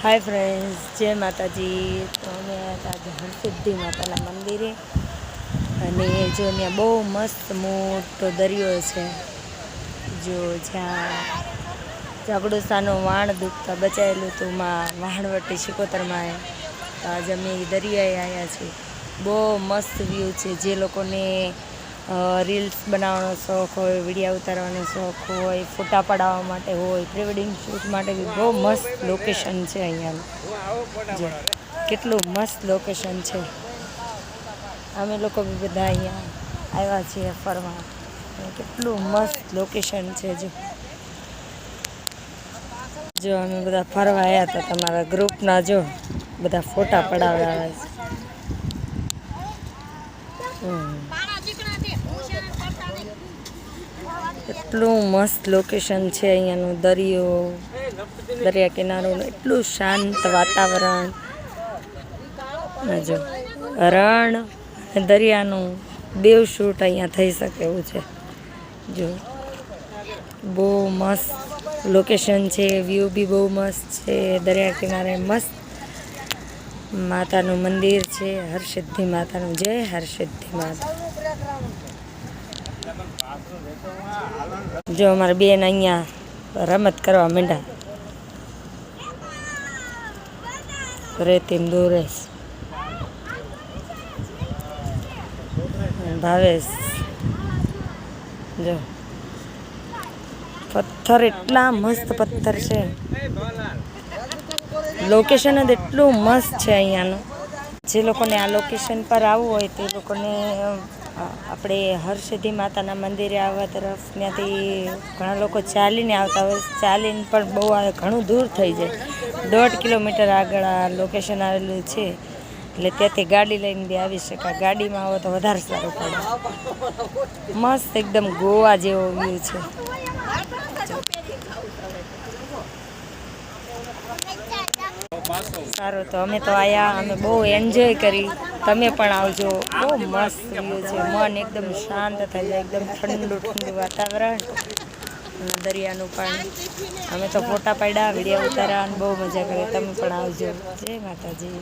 Hi friends, जय माताजी। तो અમે આજે હરસિદ્ધિ માતાના મંદિરે અને જો ત્યાં બહુ મસ્ત મોટો દરિયો છે। જો જ્યાં જાગડુસાનો વાણ દુખતા બચાવેલું હતું માં વાણવટી શિકોતરમાં તો આજે અમે દરિયાએ આવ્યા છીએ। બહુ મસ્ત વ્યૂ છે। જે લોકોને રીલ્સ બનાવવાનો શોખ હોય, વિડીયો ઉતારવાનો શોખ હોય, ફોટા પડાવવા માટે હોય, પ્રી વેડિંગ શૂટ માટે બી બહુ મસ્ત લોકેશન છે। અહીંયાનું જો કેટલું મસ્ત લોકેશન છે। અમે લોકો બી બધા અહીંયા આવ્યા છીએ ફરવા। કેટલું મસ્ત લોકેશન છે। જો અમે બધા ફરવા આવ્યા હતા તમારા ગ્રુપના જો બધા ફોટા પડાવ્યા છે। એટલું મસ્ત લોકેશન છે અહીંયાનું। દરિયા કિનારોનું એટલું શાંત વાતાવરણ। જો રણ અને દરિયાનું બેવ શૂટ અહીંયા થઈ શકે એવું છે। જો બહુ મસ્ત લોકેશન છે, વ્યૂ બી બહુ મસ્ત છે। દરિયા કિનારે મસ્ત માતાનું મંદિર છે, હરસિદ્ધિ માતાનું। જય હરસિદ્ધિ માતા। જો અમારા બેન અહીંયા રમત કરવા માંડ્યા, રેતીમ દોરેશ ભાવેશ। જો પથ્થર એટલા મસ્ત પથ્થર છે, લોકેશન જ એટલું મસ્ત છે અહીંયાનું। જે લોકોને આ લોકેશન પર આવવું હોય તે લોકોને આપણે હરસિદ્ધિ માતાના મંદિરે આવવા તરફ ત્યાંથી ઘણા લોકો ચાલીને આવતા હોય। ચાલીને પણ બહુ આવે, ઘણું દૂર થઈ જાય। 1.5 કિલોમીટર આગળ આ લોકેશન આવેલું છે, એટલે ત્યાંથી ગાડી લઈને બી આવી શકાય। ગાડીમાં આવો તો વધારે સારું પડે। મસ્ત એકદમ ગોવા જેવો વ્યૂ છે। સારું, તો અમે તો આયા, અમે બહુ એન્જોય કરી। તમે પણ આવજો। બહુ મસ્ત વ્યૂ છે, મન એકદમ શાંત થઈ જાય। એકદમ ઠંડુ ઠંડુ વાતાવરણ, દરિયાનું પાણી। અમે તો ફોટા પાડ્યા, વિડીયો ઉતાર્યા અને બહુ મજા કરી। તમે પણ આવજો। જય માતાજી।